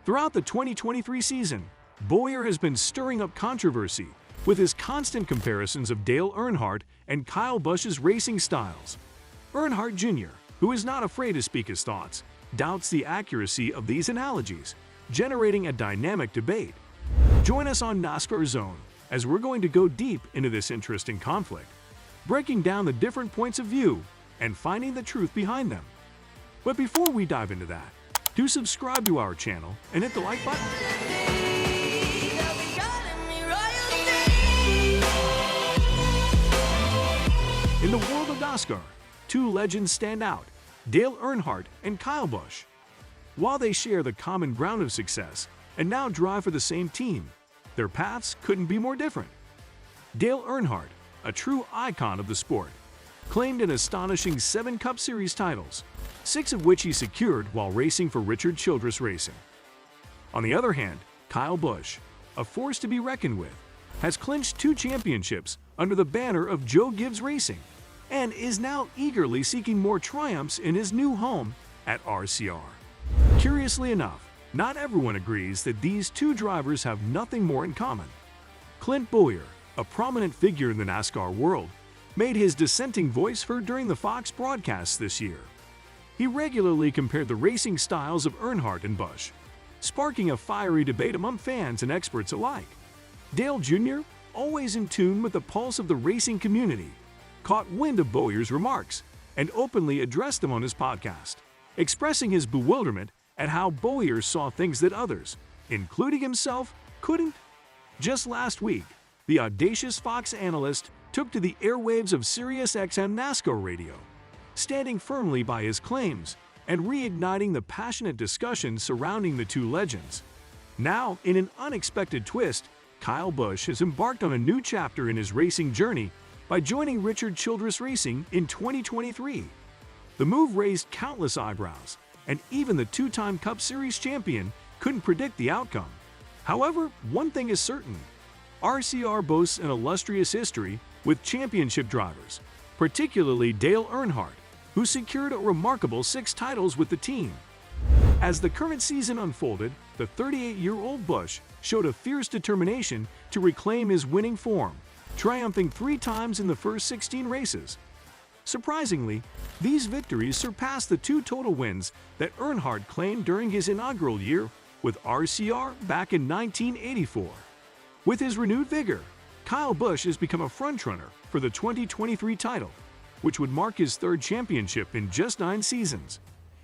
Throughout the 2023 season, Bowyer has been stirring up controversy with his constant comparisons of Dale Earnhardt and Kyle Busch's racing styles. Earnhardt Jr., who is not afraid to speak his thoughts, doubts the accuracy of these analogies, generating a dynamic debate. Join us on NASCAR Zone as we're going to go deep into this interesting conflict, breaking down the different points of view and finding the truth behind them. But before we dive into that, do subscribe to our channel and hit the like button. In the world of NASCAR, two legends stand out, Dale Earnhardt and Kyle Busch. While they share the common ground of success and now drive for the same team, their paths couldn't be more different. Dale Earnhardt, a true icon of the sport, claimed an astonishing 7 Cup Series titles, 6 of which he secured while racing for Richard Childress Racing. On the other hand, Kyle Busch, a force to be reckoned with, has clinched 2 championships under the banner of Joe Gibbs Racing and is now eagerly seeking more triumphs in his new home at RCR. Curiously enough, not everyone agrees that these two drivers have nothing more in common. Clint Bowyer, a prominent figure in the NASCAR world, made his dissenting voice heard during the Fox broadcasts this year. He regularly compared the racing styles of Earnhardt and Busch, sparking a fiery debate among fans and experts alike. Dale Jr., always in tune with the pulse of the racing community, caught wind of Bowyer's remarks and openly addressed them on his podcast, expressing his bewilderment at how Bowyer saw things that others, including himself, couldn't. Just last week, the audacious Fox analyst took to the airwaves of SiriusXM NASCAR radio, standing firmly by his claims and reigniting the passionate discussion surrounding the two legends. Now, in an unexpected twist, Kyle Busch has embarked on a new chapter in his racing journey by joining Richard Childress Racing in 2023. The move raised countless eyebrows, and even the 2-time Cup Series champion couldn't predict the outcome. However, one thing is certain: RCR boasts an illustrious history with championship drivers, particularly Dale Earnhardt, who secured a remarkable 6 titles with the team. As the current season unfolded, the 38-year-old Busch showed a fierce determination to reclaim his winning form, triumphing 3 times in the first 16 races. Surprisingly, these victories surpassed the 2 total wins that Earnhardt claimed during his inaugural year with RCR back in 1984. With his renewed vigor, Kyle Busch has become a frontrunner for the 2023 title, which would mark his 3rd championship in just 9 seasons.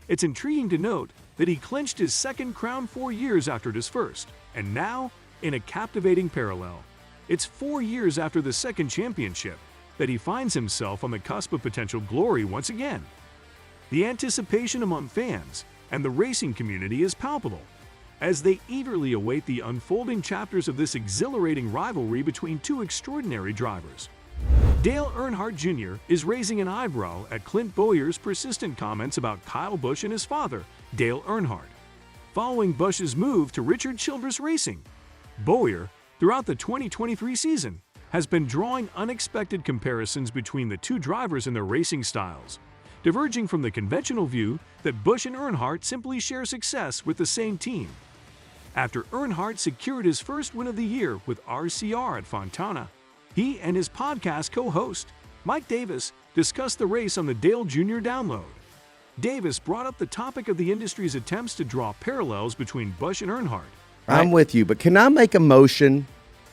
It's intriguing to note that he clinched his 2nd crown 4 years after his first, and now, in a captivating parallel, it's 4 years after the 2nd championship that he finds himself on the cusp of potential glory once again. The anticipation among fans and the racing community is palpable, as they eagerly await the unfolding chapters of this exhilarating rivalry between 2 extraordinary drivers. Dale Earnhardt Jr. is raising an eyebrow at Clint Bowyer's persistent comments about Kyle Busch and his father, Dale Earnhardt. Following Busch's move to Richard Childress Racing, Bowyer, throughout the 2023 season, has been drawing unexpected comparisons between the 2 drivers and their racing styles, diverging from the conventional view that Busch and Earnhardt simply share success with the same team. After Earnhardt secured his first win of the year with RCR at Fontana, he and his podcast co-host, Mike Davis, discussed the race on the Dale Jr. Download. Davis brought up the topic of the industry's attempts to draw parallels between Busch and Earnhardt. I'm with you, but can I make a motion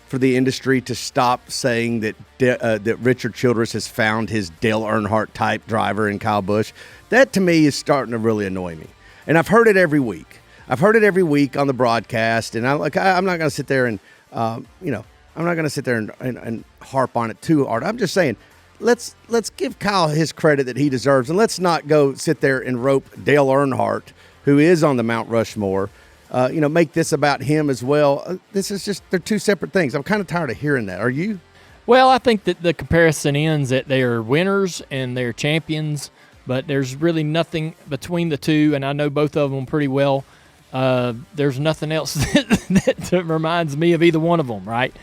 for the industry to stop saying that that Richard Childress has found his Dale Earnhardt type driver in Kyle Busch? That to me is starting to really annoy me, and I've heard it every week. I've heard it every week on the broadcast, and I'm not going to sit there and I'm not going to sit there and harp on it too hard. I'm just saying, let's give Kyle his credit that he deserves, and let's not go sit there and rope Dale Earnhardt, who is on the Mount Rushmore, make this about him as well. This is just, they're 2 separate things. I'm kind of tired of hearing that. Are you? Well, I think that the comparison ends that they are winners and they're champions, but there's really nothing between the 2, and I know both of them pretty well. There's nothing else that reminds me of either one of them, right?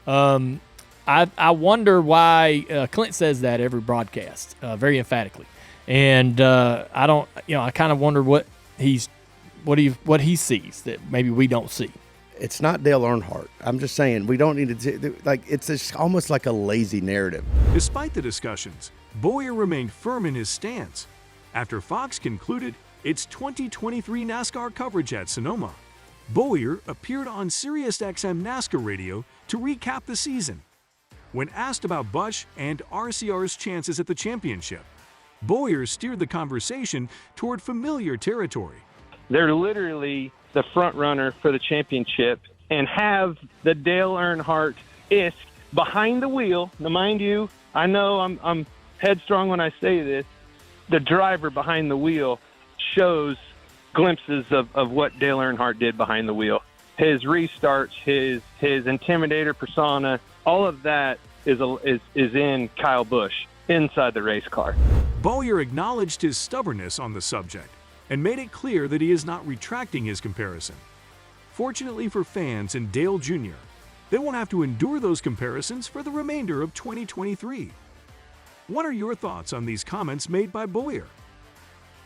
I wonder why Clint says that every broadcast, very emphatically. And I kind of wonder what he's what he sees that maybe we don't see. It's not Dale Earnhardt. I'm just saying we don't need to it's just almost like a lazy narrative. Despite the discussions, Bowyer remained firm in his stance. After Fox concluded its 2023 NASCAR coverage at Sonoma, Bowyer appeared on SiriusXM NASCAR radio to recap the season. When asked about Busch and RCR's chances at the championship, Bowyer steered the conversation toward familiar territory. They're literally the front runner for the championship and have the Dale Earnhardt-esque behind the wheel. Now, mind you, I know I'm headstrong when I say this. The driver behind the wheel shows glimpses of what Dale Earnhardt did behind the wheel. His restarts, his intimidator persona, all of that is in Kyle Busch inside the race car. Bowyer acknowledged his stubbornness on the subject and made it clear that he is not retracting his comparison. Fortunately for fans and Dale Jr., they won't have to endure those comparisons for the remainder of 2023. What are your thoughts on these comments made by Bowyer?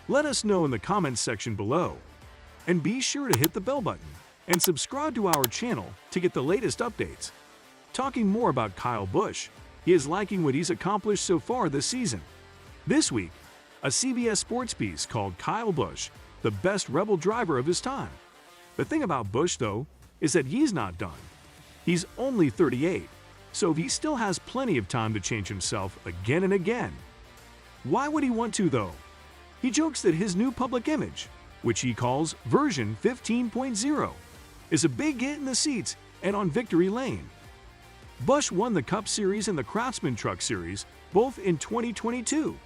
Let us know in the comments section below. And be sure to hit the bell button and subscribe to our channel to get the latest updates. Talking more about Kyle Busch, he is liking what he's accomplished so far this season. This week, a CBS Sports piece called Kyle Busch the best rebel driver of his time. The thing about Busch, though, is that he's not done. He's only 38, so he still has plenty of time to change himself again and again. Why would he want to, though? He jokes that his new public image, which he calls version 15.0, is a big hit in the seats and on victory lane. Busch won the Cup Series and the Craftsman Truck Series both in 2022.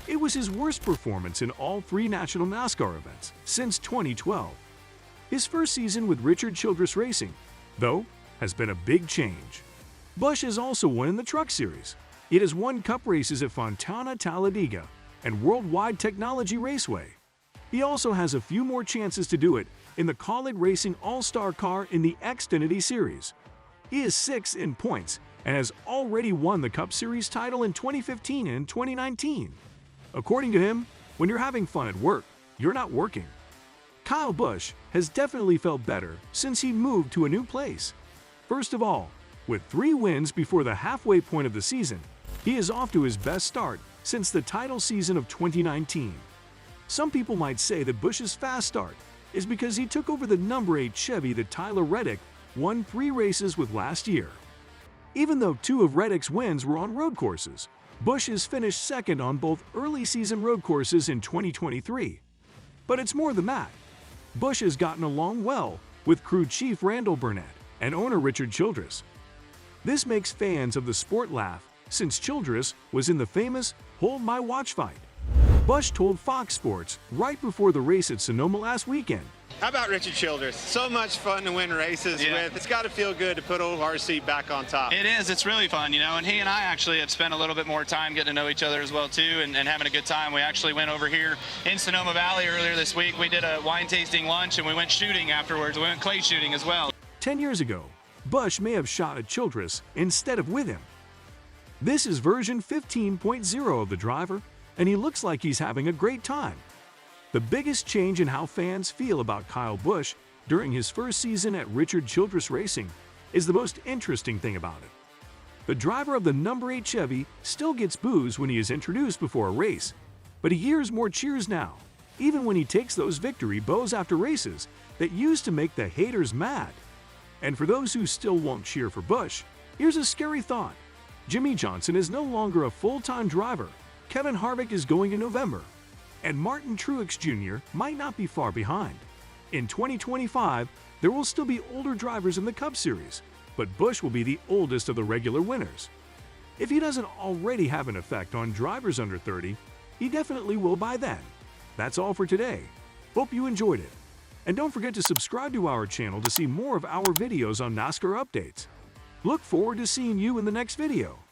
It was his worst performance in all three national NASCAR events since 2012. His first season with Richard Childress Racing, though, has been a big change. Busch has also won in the Truck Series. It has won Cup races at Fontana Talladega and Worldwide Technology Raceway. He also has a few more chances to do it in the Collin Racing All-Star car in the Xfinity Series. He is 6th in points and has already won the Cup Series title in 2015 and 2019. According to him, when you're having fun at work, you're not working. Kyle Busch has definitely felt better since he moved to a new place. First of all, with 3 wins before the halfway point of the season, he is off to his best start since the title season of 2019. Some people might say that Busch's fast start is because he took over the number 8 Chevy that Tyler Reddick won 3 races with last year. Even though 2 of Reddick's wins were on road courses, Busch has finished second on both early season road courses in 2023. But it's more than that. Busch has gotten along well with crew chief Randall Burnett and owner Richard Childress. This makes fans of the sport laugh since Childress was in the famous Hold My Watch fight. Busch told Fox Sports right before the race at Sonoma last weekend. How about Richard Childress? So much fun to win races with. It's got to feel good to put old RC back on top. It is. It's really fun, you know, and he and I actually have spent a little bit more time getting to know each other as well, too, and having a good time. We actually went over here in Sonoma Valley earlier this week. We did a wine tasting lunch, and we went shooting afterwards. We went clay shooting as well. 10 years ago, Busch may have shot at Childress instead of with him. This is version 15.0 of the driver, and he looks like he's having a great time. The biggest change in how fans feel about Kyle Busch during his first season at Richard Childress Racing is the most interesting thing about it. The driver of the number 8 Chevy still gets boos when he is introduced before a race, but he hears more cheers now, even when he takes those victory bows after races that used to make the haters mad. And for those who still won't cheer for Busch, here's a scary thought. Jimmy Johnson is no longer a full-time driver. Kevin Harvick is going in November, and Martin Truex Jr. might not be far behind. In 2025, there will still be older drivers in the Cup Series, but Busch will be the oldest of the regular winners. If he doesn't already have an effect on drivers under 30, he definitely will by then. That's all for today. Hope you enjoyed it. And don't forget to subscribe to our channel to see more of our videos on NASCAR updates. Look forward to seeing you in the next video.